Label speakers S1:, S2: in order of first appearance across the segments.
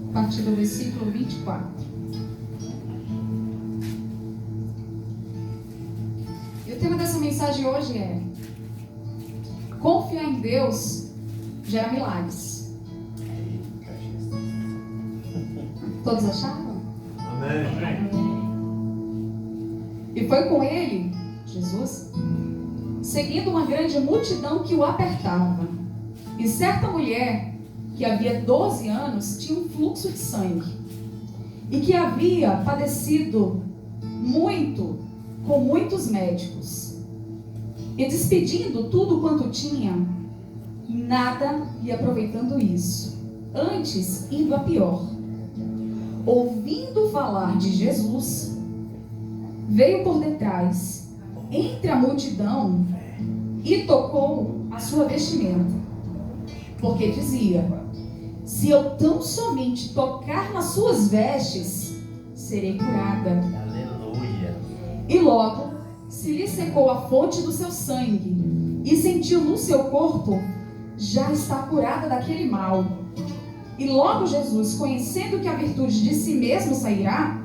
S1: a partir do versículo 24. E o tema dessa mensagem hoje é: confiar em Deus gera milagres. Todos acharam?
S2: Amém.
S1: E foi com ele, Jesus, seguindo uma grande multidão que o apertava. E certa mulher, que havia 12 anos, tinha um fluxo de sangue, e que havia padecido muito com muitos médicos, e despedindo tudo quanto tinha, nada lhe aproveitando isso, antes indo a pior. Ouvindo falar de Jesus, veio por detrás, entre a multidão, e tocou a sua vestimenta, porque dizia: se eu tão somente tocar nas suas vestes, serei curada.
S2: Aleluia.
S1: E logo se lhe secou a fonte do seu sangue, e sentiu no seu corpo já está curada daquele mal. E logo Jesus, conhecendo que a virtude de si mesmo sairá,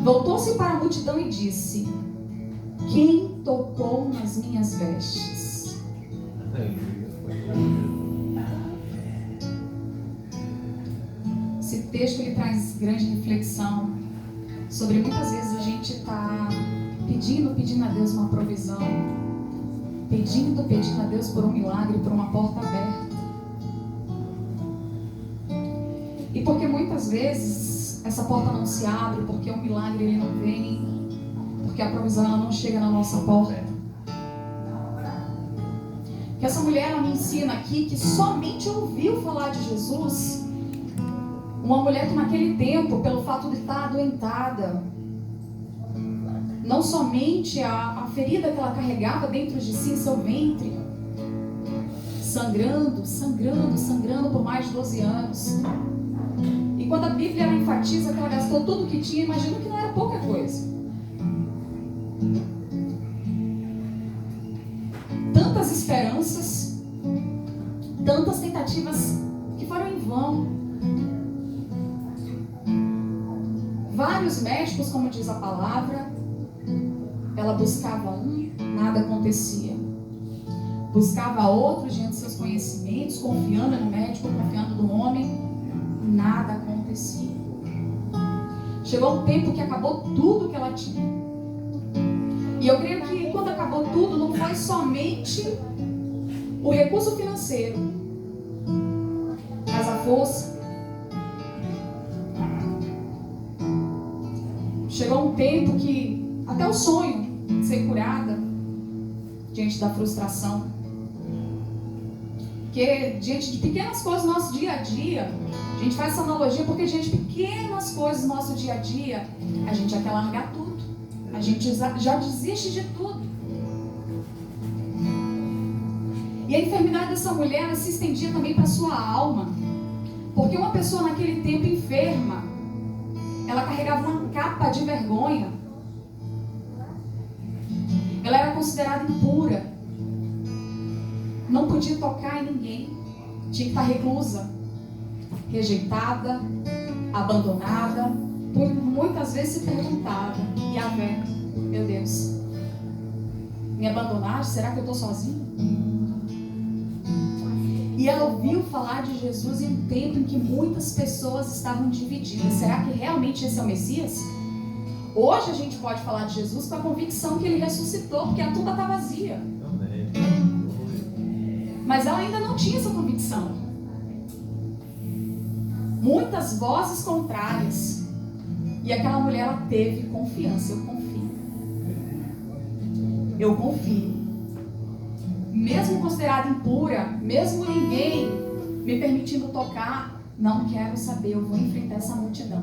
S1: voltou-se para a multidão e disse: quem tocou nas minhas vestes? Esse texto ele traz grande reflexão sobre muitas vezes a gente está pedindo a Deus uma provisão, pedindo a Deus por um milagre, por uma porta aberta. E porque muitas vezes essa porta não se abre, porque o milagre ele não vem, porque a provisão ela não chega na nossa porta. Que essa mulher ela me ensina aqui que somente ouviu falar de Jesus, uma mulher que naquele tempo, pelo fato de estar adoentada, não somente a ferida que ela carregava dentro de si, em seu ventre, sangrando por mais de 12 anos. E quando a Bíblia ela enfatiza que ela gastou tudo o que tinha, imagino que não era pouca coisa. Tantas esperanças, tantas tentativas que foram em vão. Vários médicos, como diz a palavra, ela buscava um, nada acontecia. Buscava outro diante de seus conhecimentos, confiando no médico, confiando no homem, nada acontecia. Chegou um tempo que acabou tudo que ela tinha. E eu creio que quando acabou tudo, não foi somente o recurso financeiro, mas a força. Chegou um tempo que até o sonho de ser curada, diante da frustração, porque diante de pequenas coisas do nosso dia a dia, a gente faz essa analogia porque diante de pequenas coisas do nosso dia a dia, a gente já quer largar tudo, a gente já desiste de tudo. E a enfermidade dessa mulher se estendia também para a sua alma, porque uma pessoa naquele tempo enferma, ela carregava uma capa de vergonha, ela era considerada impura, não podia tocar em ninguém, tinha que estar reclusa, rejeitada, abandonada. Por muitas vezes se perguntava: Yahvé, meu Deus, me abandonaste? Será que eu estou sozinha? E ela ouviu falar de Jesus em um tempo em que muitas pessoas estavam divididas. Será que realmente esse é o Messias? Hoje a gente pode falar de Jesus com a convicção que ele ressuscitou, porque a tumba está vazia. Mas ela ainda não tinha essa convicção. Muitas vozes contrárias. E aquela mulher, ela teve confiança. Eu confio. Mesmo considerada impura, mesmo ninguém me permitindo tocar, não quero saber, eu vou enfrentar essa multidão.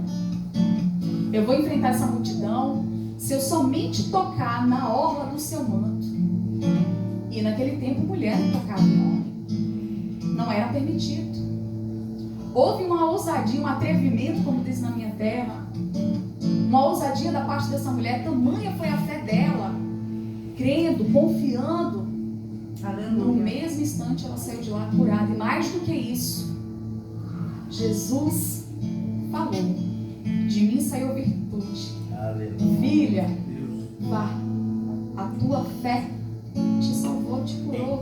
S1: Eu vou enfrentar essa multidão se eu somente tocar na orla do seu manto. E naquele tempo, mulher não tocava em homem. Não era permitido. Houve uma ousadia, um atrevimento, como diz na minha terra. Uma ousadia da parte dessa mulher, tamanha foi a fé dela, crendo, confiando. No mesmo instante ela saiu de lá curada. E mais do que isso, Jesus falou: de mim saiu virtude.
S2: Aleluia.
S1: Filha, vá, a tua fé te salvou, te curou.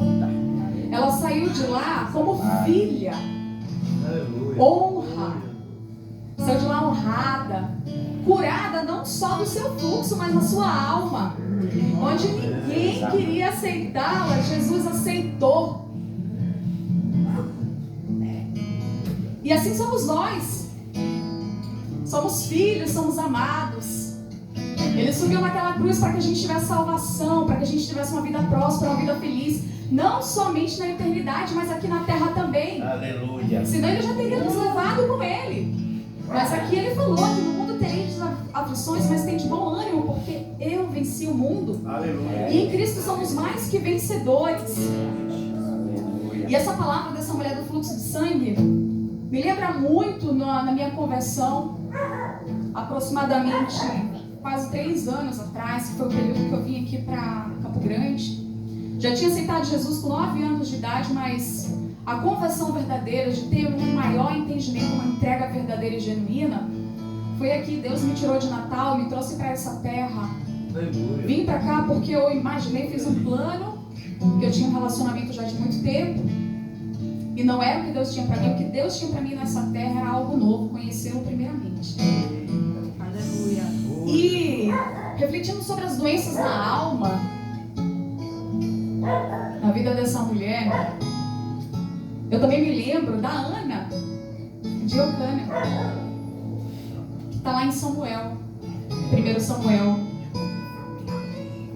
S1: Ela saiu de lá como filha.
S2: Aleluia.
S1: Honra. Saiu de lá honrada, curada não só do seu fluxo, mas na sua alma. Onde ninguém queria aceitá-la, Jesus aceitou. E assim somos nós. Somos filhos, somos amados. Ele subiu naquela cruz para que a gente tivesse salvação, para que a gente tivesse uma vida próspera, uma vida feliz. Não somente na eternidade, mas aqui na terra também.
S2: Aleluia.
S1: Senão ele já teria nos levado com ele. Mas aqui ele falou que no mundo tereis aflições, mas tem de bom ânimo, porque eu venci o mundo.
S2: Aleluia.
S1: E em Cristo somos mais que vencedores. E essa palavra dessa mulher do fluxo de sangue me lembra muito na minha conversão, aproximadamente quase 3 anos atrás, que foi o período que eu vim aqui para Campo Grande. Já tinha aceitado Jesus com 9 anos de idade, mas a conversão verdadeira, de ter um maior entendimento, uma entrega verdadeira e genuína, foi aqui. Deus me tirou de Natal, me trouxe para essa terra.
S2: Aleluia.
S1: Vim para cá porque eu imaginei, fiz um plano, que eu tinha um relacionamento já de muito tempo, e não era o que Deus tinha para mim. O que Deus tinha para mim nessa terra era algo novo, conhecê-lo primeiramente.
S3: Aleluia.
S1: E refletindo sobre as doenças na alma, na vida dessa mulher, eu também me lembro da Ana de Eucânia, que está lá em Samuel, 1 Samuel.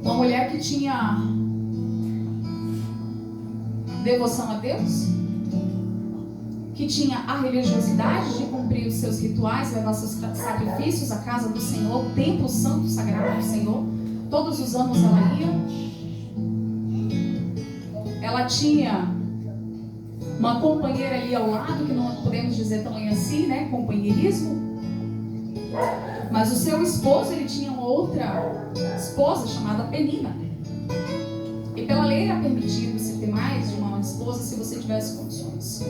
S1: Uma mulher que tinha devoção a Deus, que tinha a religiosidade de cumprir os seus rituais, levar seus sacrifícios à casa do Senhor, o templo santo sagrado do Senhor. Todos os anos ela ia. Ela tinha uma companheira ali ao lado, que não podemos dizer também assim, né? Companheirismo. Mas o seu esposo, ele tinha uma outra esposa chamada Penina. E pela lei era permitido se ter mais de uma esposa se você tivesse condições.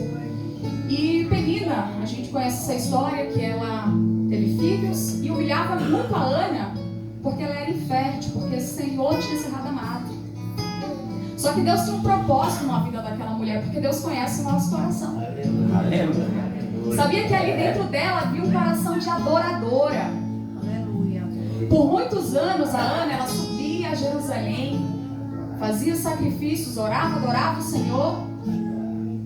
S1: E Penina, a gente conhece essa história, que ela teve filhos e humilhava muito a Ana, porque ela era infértil, porque o Senhor tinha cerrado a madre. Só que Deus tinha um propósito na vida daquela mulher, porque Deus conhece o nosso coração.
S2: Aleluia.
S1: Sabia que ali dentro dela havia um coração de adoradora.
S3: Aleluia.
S1: Por muitos anos a Ana, ela subia a Jerusalém, fazia sacrifícios, orava, adorava o Senhor,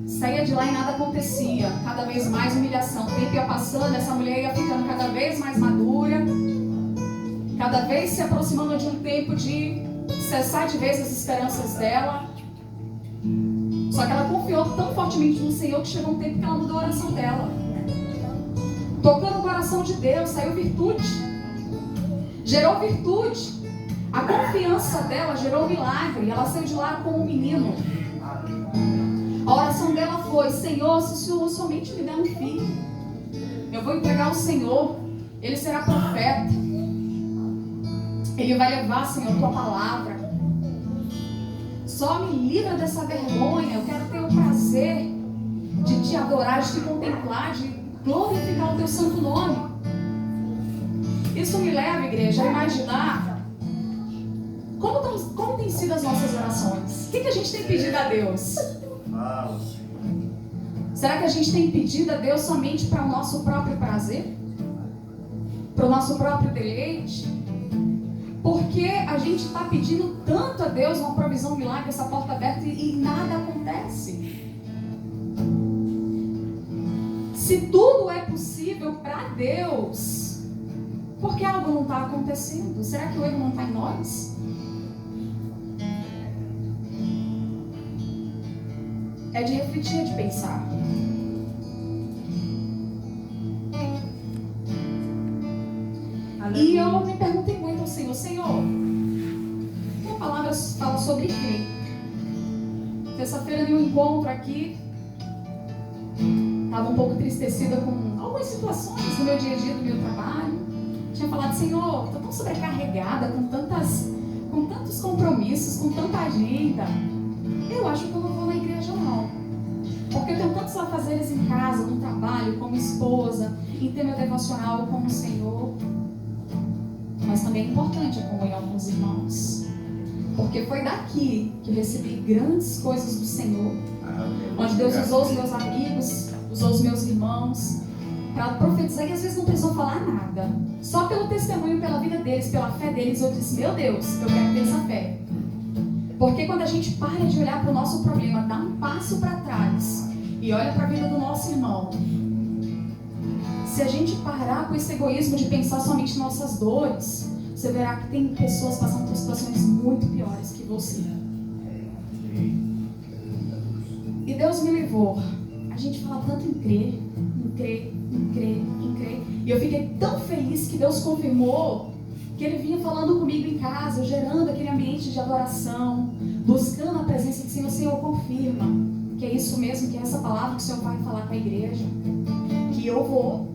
S1: saía de lá e nada acontecia. Cada vez mais humilhação. O tempo ia passando, essa mulher ia ficando cada vez mais madura, cada vez se aproximando de um tempo de cessar de vez as esperanças dela. Só que ela confiou tão fortemente no Senhor que chegou um tempo que ela mudou a oração dela. Tocou no coração de Deus, saiu virtude. Gerou virtude. A confiança dela gerou milagre. Ela saiu de lá como um menino. A oração dela foi: Senhor, se o Senhor somente me der um filho, eu vou entregar ao Senhor. Ele será profeta. Ele vai levar, Senhor, tua palavra. Só me livra dessa vergonha. Eu quero ter o prazer de te adorar, de te contemplar, de glorificar o teu santo nome. Isso me leva, igreja, a imaginar como tem sido as nossas orações. O que a gente tem pedido a Deus? Será que a gente tem pedido a Deus somente para o nosso próprio prazer? Para o nosso próprio deleite? Porque a gente está pedindo tanto a Deus uma provisão, um milagre, essa porta aberta e nada acontece. Se tudo é possível para Deus, por que algo não está acontecendo? Será que o erro não está em nós? É de refletir, é de pensar. E eu me perguntei muito ao Senhor: Senhor, a palavra fala sobre quê? Terça-feira, no encontro aqui, estava um pouco entristecida com algumas situações do meu dia a dia, do meu trabalho. Tinha falado: Senhor, estou tão sobrecarregada com tantos compromissos, com tanta agenda. Eu acho que eu não vou na igreja, não. Porque eu tenho tantos afazeres em casa, no trabalho, como esposa, em ter meu devocional com o Senhor. Mas também é importante a comunhão com os irmãos. Porque foi daqui que eu recebi grandes coisas do Senhor. Onde Deus usou os meus amigos, usou os meus irmãos para profetizar, e às vezes não precisou falar nada. Só pelo testemunho, pela vida deles, pela fé deles, eu disse, meu Deus, eu quero ter essa fé. Porque quando a gente para de olhar para o nosso problema, dá um passo para trás e olha para a vida do nosso irmão, se a gente parar com esse egoísmo de pensar somente em nossas dores, você verá que tem pessoas passando por situações muito piores que você. E Deus me levou. A gente fala tanto em crer, em crer, em crer, em crer. E eu fiquei tão feliz que Deus confirmou que Ele vinha falando comigo em casa, gerando aquele ambiente de adoração, buscando a presença do Senhor. Senhor, confirma que é isso mesmo, que é essa palavra que o Senhor vai falar com a igreja. Que eu vou.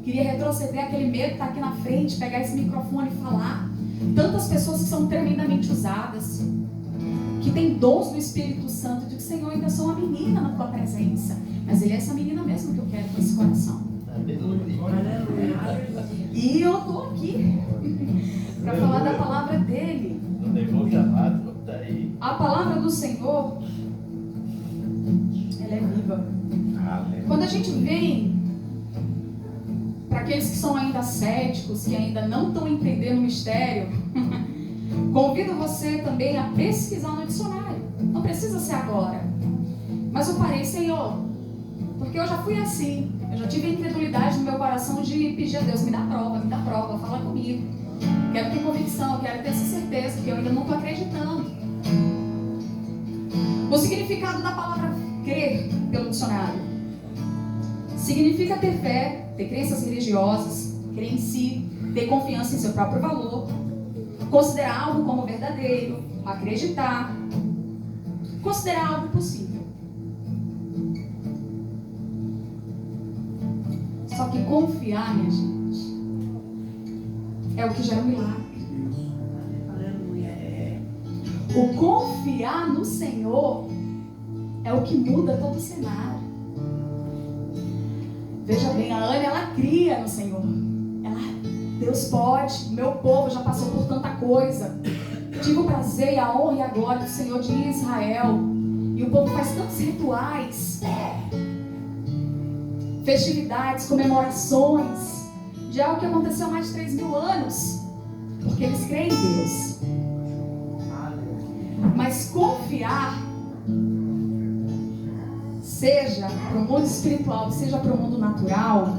S1: Queria retroceder aquele medo de estar aqui na frente, pegar esse microfone e falar. Tantas pessoas que são tremendamente usadas, que têm dons do Espírito Santo. Eu digo, Senhor, ainda sou uma menina na tua presença, mas Ele é essa menina mesmo que eu quero com esse coração. E eu estou aqui para falar da palavra dele.
S2: Não levou o chamado, tá aí.
S1: A palavra do Senhor, ela é viva. Quando a gente vem para aqueles que são ainda céticos, que ainda não estão entendendo o mistério, convido você também a pesquisar no dicionário. Não precisa ser agora. Mas eu parei, Senhor, porque eu já fui assim. Eu já tive a incredulidade no meu coração de pedir a Deus, me dá prova, fala comigo. Quero ter convicção, quero ter essa certeza, que eu ainda não estou acreditando. O significado da palavra crer pelo dicionário significa ter fé, ter crenças religiosas, crer em si, ter confiança em seu próprio valor, considerar algo como verdadeiro, acreditar, considerar algo possível. Só que confiar, minha gente, é o que gera um milagre. O confiar no Senhor é o que muda todo o cenário. Veja bem, a Ana, ela cria no Senhor. Deus pode, meu povo já passou por tanta coisa. Tive o prazer e a honra e a glória do Senhor de Israel. E o povo faz tantos rituais, festividades, comemorações de algo que aconteceu há mais de 3.000 anos. Porque eles creem em Deus. Mas confiar, seja para o mundo espiritual, seja para o mundo natural,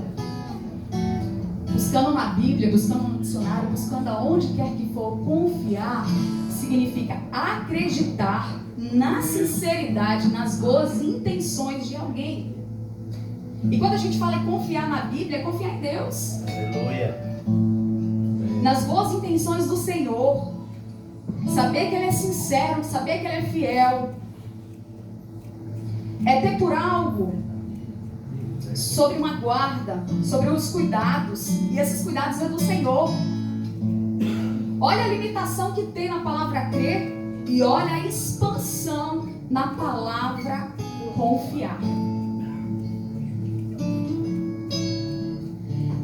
S1: buscando na Bíblia, buscando no dicionário, buscando aonde quer que for, confiar significa acreditar na sinceridade, nas boas intenções de alguém. E quando a gente fala em confiar na Bíblia, é confiar em Deus.
S2: Aleluia.
S1: Nas boas intenções do Senhor. Saber que Ele é sincero, saber que Ele é fiel. É ter por algo sobre uma guarda, sobre os cuidados. E esses cuidados é do Senhor. Olha a limitação que tem na palavra crer e olha a expansão na palavra confiar.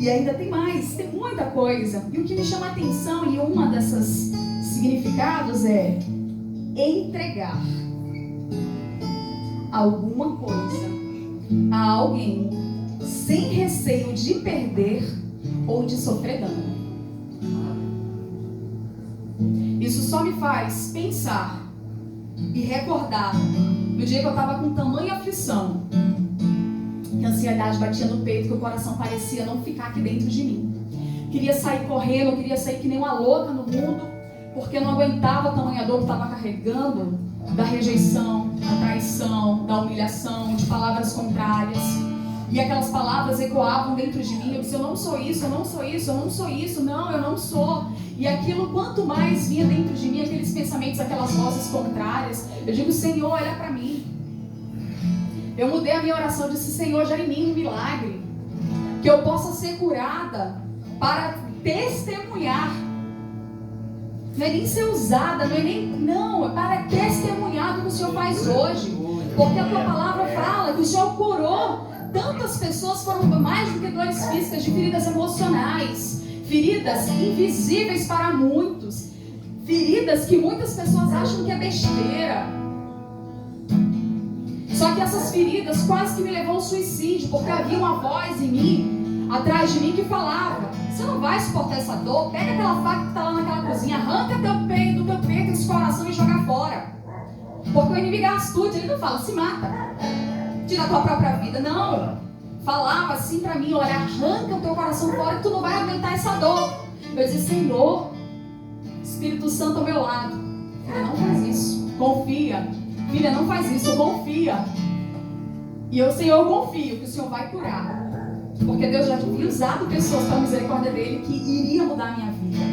S1: E ainda tem mais, tem muita coisa. E o que me chama a atenção em uma dessas significados é entregar alguma coisa a alguém sem receio de perder ou de sofrer dano. Isso só me faz pensar e recordar no dia que eu estava com tamanha aflição, que a ansiedade batia no peito, que o coração parecia não ficar aqui dentro de mim. Queria sair correndo, queria sair que nem uma louca no mundo, porque eu não aguentava a tamanha dor que estava carregando, da rejeição, da traição, da humilhação, de palavras contrárias. E aquelas palavras ecoavam dentro de mim. Eu disse, eu não sou isso, eu não sou isso, eu não sou isso, não, eu não sou. E aquilo, quanto mais vinha dentro de mim, aqueles pensamentos, aquelas vozes contrárias, eu digo, Senhor, olha para mim. Eu mudei a minha oração, eu disse, Senhor, gera em mim um milagre, que eu possa ser curada para testemunhar. Não é nem ser usada, não é para testemunhar do que o Senhor faz hoje. Porque a tua palavra fala que o Senhor curou tantas pessoas, foram mais do que dores físicas, de feridas emocionais, feridas invisíveis para muitos, feridas que muitas pessoas acham que é besteira. Só que essas feridas quase que me levou ao suicídio, porque havia uma voz em mim, atrás de mim, que falava: você não vai suportar essa dor, pega aquela faca que está lá naquela cozinha, arranca do teu peito esse coração e joga fora. Porque o inimigo é astuto, ele não fala, se mata, tira a tua própria vida, não. Falava assim pra mim: olha, arranca o teu coração fora que tu não vai aguentar essa dor. Eu dizia: Senhor, Espírito Santo ao meu lado, filha, não faz isso, confia. Filha, não faz isso, confia. E eu, Senhor, eu confio que o Senhor vai curar. Porque Deus já tinha usado pessoas para a misericórdia dele que iria mudar a minha vida.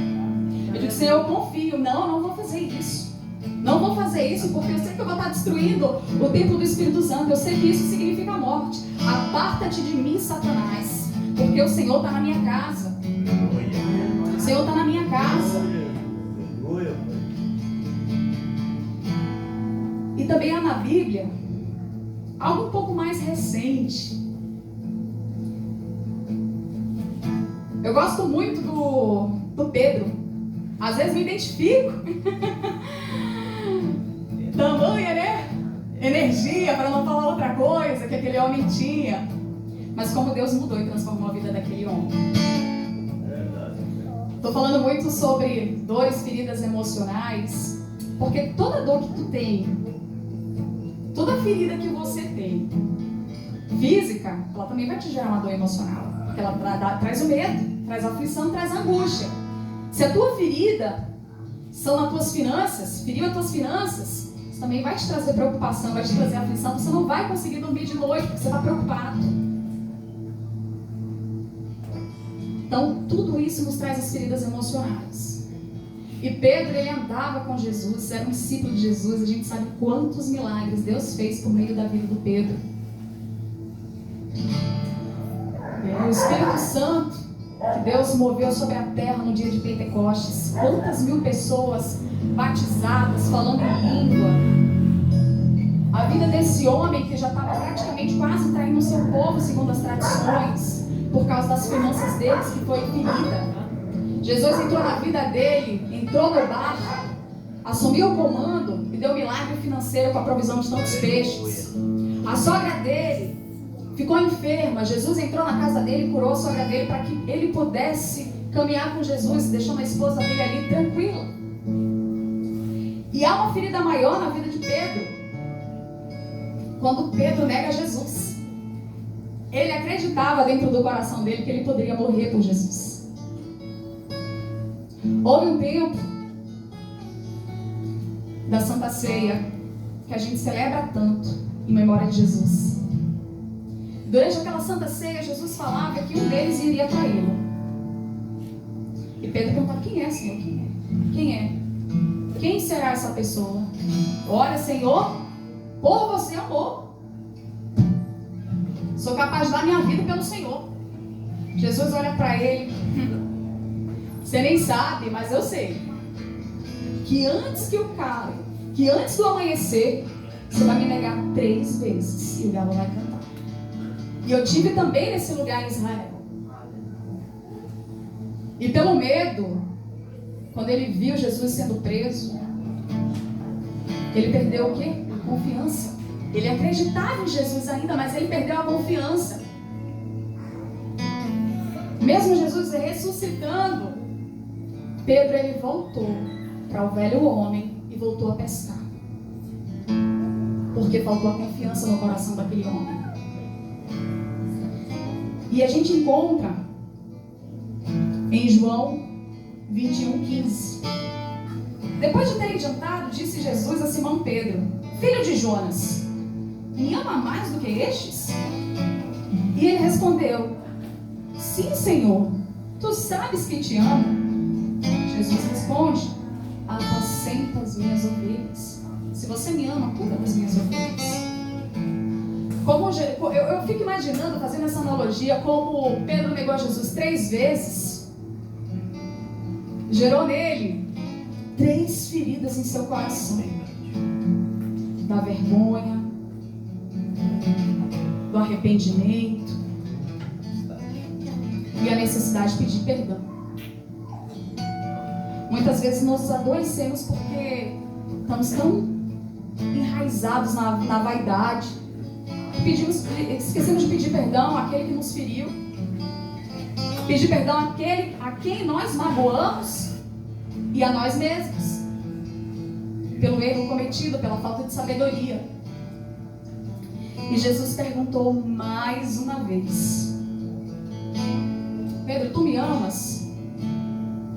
S1: Eu digo: Senhor, eu confio. Não vou fazer isso. Não vou fazer isso porque eu sei que eu vou estar destruindo o templo do Espírito Santo. Eu sei que isso significa morte. Aparta-te de mim, Satanás, porque o Senhor está na minha casa. O Senhor está na minha casa. E também há na Bíblia algo um pouco mais recente. Eu gosto muito do Pedro. Às vezes me identifico. Tamanha, né? Energia, para não falar outra coisa, que aquele homem tinha. Mas como Deus mudou e transformou a vida daquele homem. Estou falando muito sobre dores, feridas emocionais. Porque toda dor que tu tem, toda ferida que você tem, física, ela também vai te gerar uma dor emocional. Porque ela traz o medo, traz a aflição, traz a angústia. Se a tua ferida são nas tuas finanças, feriu as tuas finanças, isso também vai te trazer preocupação, vai te trazer aflição. Você não vai conseguir dormir de noite porque você está preocupado. Então, tudo isso nos traz as feridas emocionais. E Pedro, ele andava com Jesus, era um discípulo de Jesus. A gente sabe quantos milagres Deus fez por meio da vida do Pedro. O Espírito Santo que Deus moveu sobre a terra no dia de Pentecostes. Quantas mil pessoas batizadas, falando em língua. A vida desse homem que já estava praticamente quase traindo o seu povo, segundo as tradições, por causa das finanças deles, que foi ferida. Jesus entrou na vida dele, entrou no barco, assumiu o comando e deu milagre financeiro com a provisão de tantos peixes. A sogra dele ficou enferma. Jesus entrou na casa dele e curou a sogra dele para que ele pudesse caminhar com Jesus, deixando a esposa dele ali tranquila. E há uma ferida maior na vida de Pedro, quando Pedro nega Jesus. Ele acreditava dentro do coração dele que ele poderia morrer por Jesus. Houve um tempo da Santa Ceia que a gente celebra tanto em memória de Jesus. Durante aquela Santa Ceia, Jesus falava que um deles iria traí-lo. E Pedro perguntava: quem é, Senhor? Quem é? Quem é? Quem será essa pessoa? Olha, Senhor, por você eu morro. Sou capaz de dar minha vida pelo Senhor. Jesus olha para ele: você nem sabe, mas eu sei que antes do amanhecer, você vai me negar 3 vezes e o galo vai cantar. E eu tive também nesse lugar em Israel. E pelo medo, quando ele viu Jesus sendo preso, ele perdeu o quê? A confiança. Ele acreditava em Jesus ainda, mas ele perdeu a confiança. Mesmo Jesus ressuscitando, Pedro, ele voltou para o velho homem e voltou a pescar. Porque faltou a confiança no coração daquele homem. E a gente encontra em João 21:15. Depois de terem jantado, disse Jesus a Simão Pedro: filho de Jonas, me ama mais do que estes? E ele respondeu: sim, Senhor, tu sabes que te amo. Jesus responde: apacenta as minhas ovelhas. Se você me ama, cuida das minhas ovelhas. Eu fico imaginando, fazendo essa analogia, como Pedro negou a Jesus 3 vezes, gerou nele 3 feridas em seu coração: da vergonha, do arrependimento e a necessidade de pedir perdão. Muitas vezes nos adoecemos porque estamos tão enraizados na vaidade, esquecemos de pedir perdão àquele que nos feriu, pedir perdão àquele a quem nós magoamos e a nós mesmos, pelo erro cometido, pela falta de sabedoria. E Jesus perguntou mais uma vez: Pedro, tu me amas?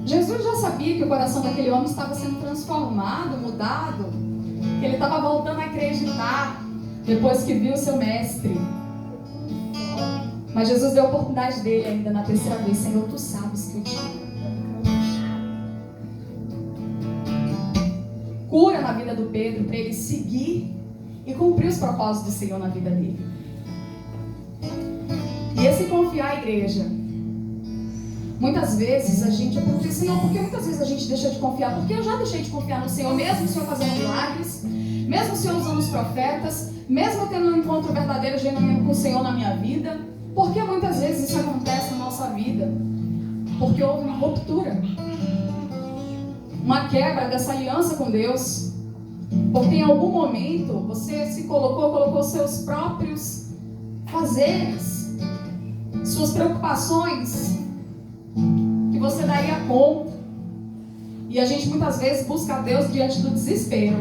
S1: Jesus já sabia que o coração daquele homem estava sendo transformado, mudado, que ele estava voltando a acreditar depois que viu o seu mestre. Mas Jesus deu a oportunidade dele ainda na terceira vez: Senhor, tu sabes que eu te amo. Cura na vida do Pedro para ele seguir e cumprir os propósitos do Senhor na vida dele. E esse confiar, igreja, muitas vezes a gente pergunta: Senhor, por que muitas vezes a gente deixa de confiar? Porque eu já deixei de confiar no Senhor, mesmo o Senhor fazendo milagres, mesmo o Senhor usando os profetas, mesmo eu tendo um encontro verdadeiro, genuíno com o Senhor na minha vida. Por que muitas vezes isso acontece na nossa vida? Porque houve uma ruptura, uma quebra dessa aliança com Deus. Porque em algum momento você se colocou seus próprios fazeres, suas preocupações, que você daria conta. E a gente muitas vezes busca a Deus diante do desespero.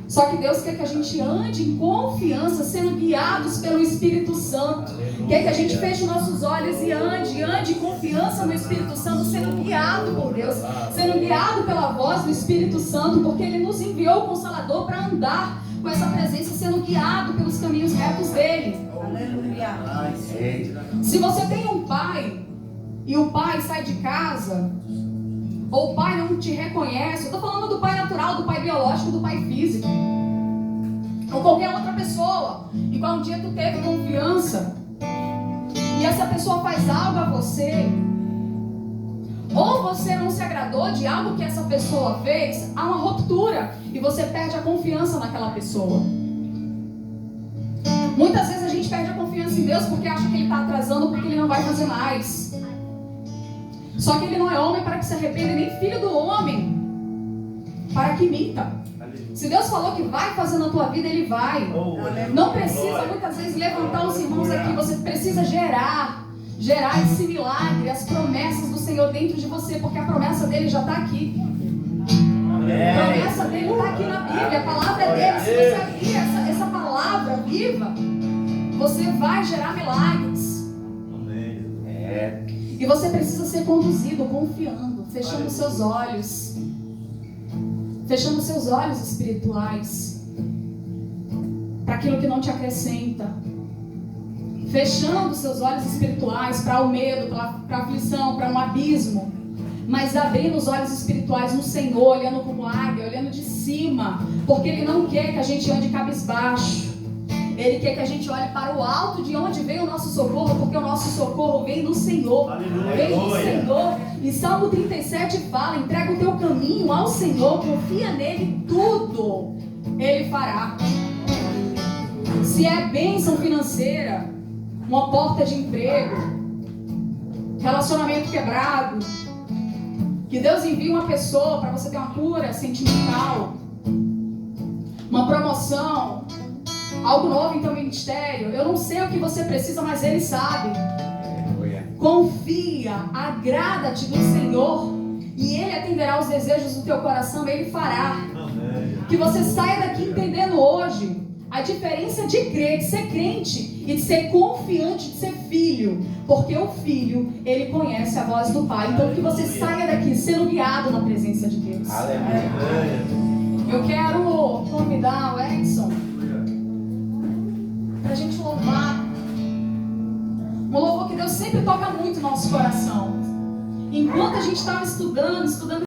S1: Só que Deus quer que a gente ande em confiança, sendo guiados pelo Espírito Santo. Quer que a gente feche nossos olhos e ande em confiança no Espírito Santo, sendo guiado por Deus, sendo guiado pela voz do Espírito Santo, porque Ele nos enviou o Consolador para andar com essa presença, sendo guiado pelos caminhos retos dele.
S3: Aleluia.
S1: Se você tem um pai e o pai sai de casa, ou o pai não te reconhece, eu estou falando do pai natural, do pai biológico, do pai físico, ou qualquer outra pessoa, e qual um dia tu teve confiança, e essa pessoa faz algo a você, ou você não se agradou de algo que essa pessoa fez, há uma ruptura, e você perde a confiança naquela pessoa. Muitas vezes a gente perde a confiança em Deus porque acha que Ele está atrasando, porque Ele não vai fazer mais. Só que Ele não é homem para que se arrependa, nem filho do homem para que minta. Se Deus falou que vai fazer na tua vida, Ele vai. Não precisa muitas vezes levantar os irmãos aqui. Você precisa gerar esse milagre, as promessas do Senhor dentro de você, porque a promessa dele já está aqui. A promessa dele está aqui na Bíblia, a palavra dele. Se você abrir essa palavra viva, você vai gerar milagres. E você precisa ser conduzido, confiando, fechando seus olhos. Fechando seus olhos espirituais para aquilo que não te acrescenta. Fechando seus olhos espirituais para o medo, para a aflição, para um abismo. Mas abrindo os olhos espirituais no Senhor, olhando como águia, olhando de cima. Porque Ele não quer que a gente ande cabisbaixo. Ele quer que a gente olhe para o alto, de onde vem o nosso socorro, porque o nosso socorro vem do Senhor.
S2: Aleluia.
S1: Vem do Senhor. E Salmo 37 fala: entrega o teu caminho ao Senhor, confia nele, tudo Ele fará. Se é bênção financeira, uma porta de emprego, relacionamento quebrado, que Deus envie uma pessoa para você ter uma cura sentimental, uma promoção, algo novo em teu ministério. Eu não sei o que você precisa, mas Ele sabe. Confia, agrada-te do Senhor e Ele atenderá os desejos do teu coração. Ele fará. Que você saia daqui entendendo hoje a diferença de crer, de ser crente e de ser confiante, de ser filho. Porque o filho, ele conhece a voz do Pai. Então que você saia daqui sendo guiado na presença de Deus. Eu quero convidar o Edson para a gente louvar. Um louvor que Deus sempre toca muito no nosso coração. Enquanto a gente estava estudando